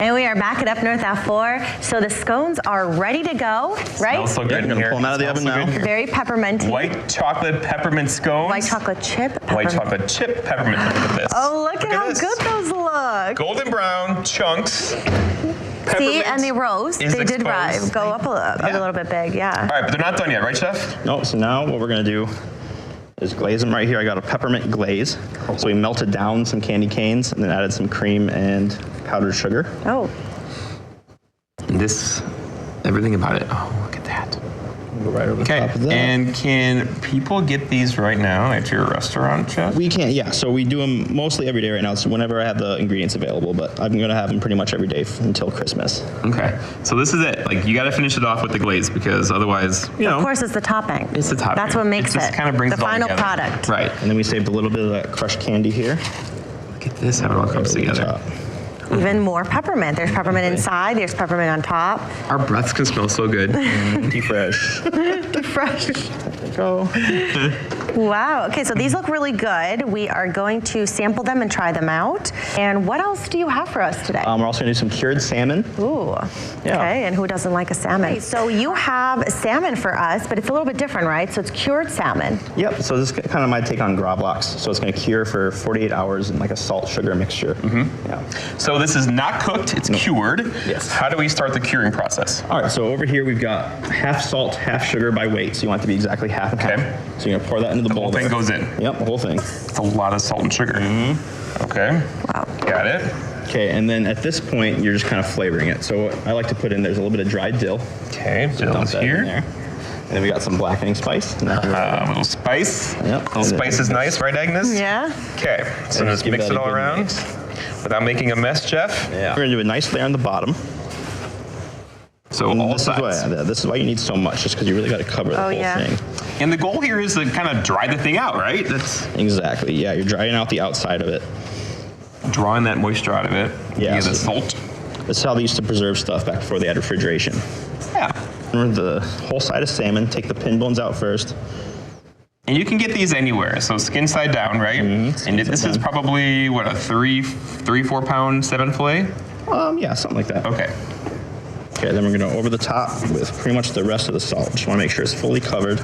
And we are back at Up North at 4. So the scones are ready to go, right? Smells so good in here. Pull them out of the oven now. Very pepperminty. White chocolate peppermint scones. White chocolate chip peppermint. White chocolate chip peppermint. Look at this. Oh, look at how good those look. Golden brown chunks. See, and they rose. They did rise. Go up a little bit big, yeah. All right, but they're not done yet, right, Chef? No, so now what we're gonna do is glaze them right here. I got a peppermint glaze. So we melted down some candy canes and then added some cream and powdered sugar. Oh. This, everything about it. Oh, look at that. Go right over the top of that. And can people get these right now at your restaurant, Chef? We can, yeah. So we do them mostly every day right now. So whenever I have the ingredients available, but I'm gonna have them pretty much every day until Christmas. Okay, so this is it. Like, you got to finish it off with the glaze because otherwise, you know. Of course, it's the topping. It's the topping. That's what makes it. Just kind of brings the it all final together. product. Right. And then we saved a little bit of that crushed candy here. Look at this, how it all comes together. Even more peppermint. There's peppermint inside. There's peppermint on top. Our breaths can smell so good. Fresh. Fresh. There we go. Wow. Okay, so these look really good. We are going to sample them and try them out. And what else do you have for us today? We're also gonna do some cured salmon. Ooh. Yeah. Okay, and who doesn't like a salmon? So you have salmon for us, but it's a little bit different, right? So it's cured salmon. Yep, so this is kind of my take on gravlax. So it's gonna cure for 48 hours in like a salt-sugar mixture. Yeah. So this is not cooked, it's cured. Yes. How do we start the curing process? All right, so over here we've got half salt, half sugar by weight. So you want it to be exactly half and half. So you're gonna pour that into the bowl. The whole thing goes in? Yep, the whole thing. It's a lot of salt and sugar. Okay. Wow. Got it. Okay, and then at this point, you're just kind of flavoring it. So what I like to put in, there's a little bit of dried dill. Okay, So dump dill's that in here. there. And then we got some blackening spice. A little spice. Yep. Little spice is nice, right, Agnes? Yeah. Okay, so just give mix that it a all good around mix. without making a mess, Jeff. Yeah. We're gonna do a nice layer on the bottom. So And all this sides. this is why you need so much, just because you really got to cover the whole thing. And the goal here is to kind of dry the thing out, right? That's Exactly. Yeah, you're drying out the outside of it. drawing that moisture out of it. Yeah, The so- salt. This is how they used to preserve stuff back before they had refrigeration. Yeah. Remember the whole side of salmon. Take the pin bones out first. And you can get these anywhere. So skin side down, right? And this is probably what, a 4 pound salmon fillet? Yeah, something like that. Okay. Okay, then we're gonna over the top with pretty much the rest of the salt. Just want to make sure it's fully covered.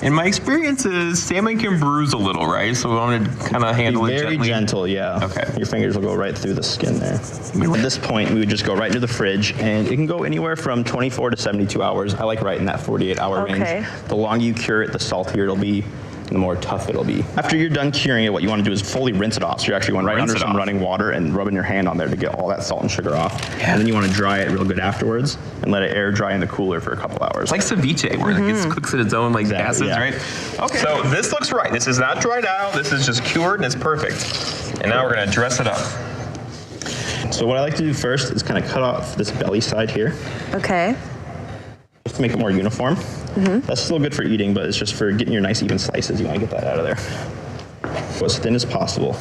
In my experience is salmon can bruise a little, right? So we want to kind of handle it Very gently. gentle, yeah. Okay. Your fingers will go right through the skin there. At this point, we would just go right into the fridge, and it can go anywhere from 24 to 72 hours. I like right in that 48-hour range. The longer you cure it, the saltier it'll be, and the more tough it'll be. After you're done curing it, what you want to do is fully rinse it off. So you're actually going right under some running water and rubbing your hand on there to get all that salt and sugar off. Yeah. And then you want to dry it real good afterwards and let it air dry in the cooler for a couple hours. It's like ceviche, where it cooks at its own gases, right? Okay. So this looks right. This is not dried out. This is just cured and it's perfect. And now we're gonna dress it up. So what I like to do first is kind of cut off this belly side here. Okay. Just to make it more uniform. That's still good for eating, but it's just for getting your nice even slices. You want to get that out of there. Go as thin as possible.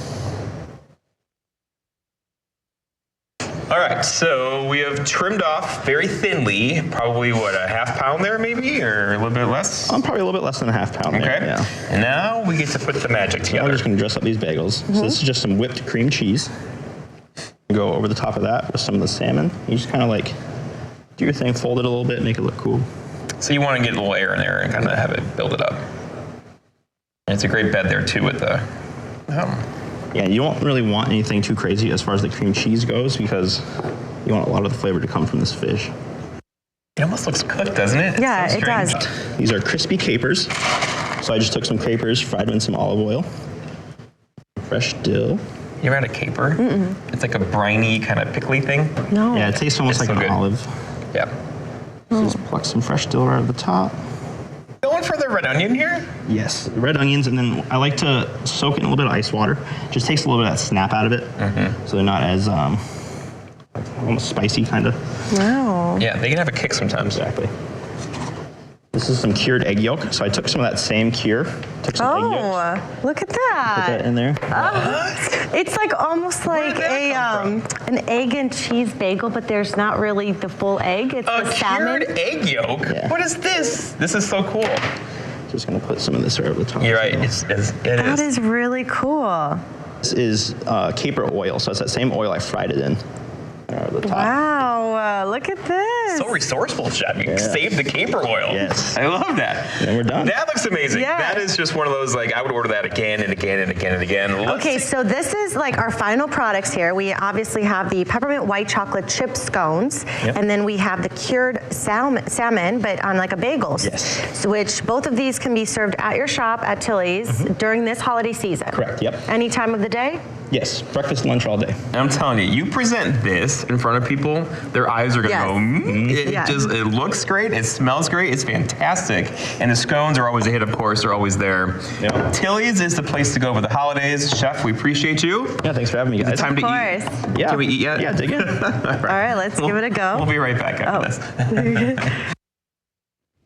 All right, so we have trimmed off very thinly, probably what, a half pound there maybe, or a little bit less? Probably a little bit less than a half pound. Okay. There, yeah. And now we get to put the magic together. I'm just going to dress up these bagels. So this is just some whipped cream cheese. Go over the top of that with some of the salmon. You just kind of do your thing, fold it a little bit, make it look cool. So you want to get a little air in there and kind of have it build it up. And it's a great bed there too with the, Yeah, you don't really want anything too crazy as far as the cream cheese goes because you want a lot of the flavor to come from this fish. It almost looks cooked, doesn't it? Yeah, so it does. These are crispy capers. So I just took some capers, fried them in some olive oil, fresh dill. You ever had a caper? It's like a briny kind of pickly thing. No. Yeah, it tastes almost It's like so an good. olive. Yeah. So just pluck some fresh dill right at the top. Going for the red onion here? Yes, red onions, and then I like to soak it in a little bit of ice water. Just takes a little bit of that snap out of it, so they're not as almost spicy kind of. Wow. Yeah, they can have a kick sometimes. Exactly. This is some cured egg yolk. So I took some of that same cure, took some egg yolks, Look at put that in there. It's like almost like an egg and cheese bagel, but there's not really the full egg. It's the salmon. Cured egg yolk? Yeah. What is this? This is so cool. Just gonna put some of this right over the top. You're right, as well. That is really cool. This is caper oil, so it's that same oil I fried it in. The top. Wow, look at this. So resourceful, chef. You saved the caper oil. Yes. I love that. And we're done. That looks amazing. Yeah. That is just one of those, like, I would order that again and again and again and again. Okay, so this is like our final products here. We obviously have the peppermint white chocolate chip scones, and then we have the cured salmon, but on like a bagels. Yes. So which both of these can be served at your shop at Tilly's during this holiday season. Correct, yep. Any time of the day? Yes, breakfast, lunch, all day. And I'm telling you, you present this in front of people, their eyes are gonna Yes. go, it looks great, it smells great, it's fantastic. And the scones are always a hit, of course, they're always there. Yep. Tilly's is the place to go for the holidays. Chef, we appreciate you. Yeah, thanks for having me, guys. It's time to eat. Of Yeah. Can we eat yet? Yeah, dig in. All right, let's give it a go. We'll be right back after this.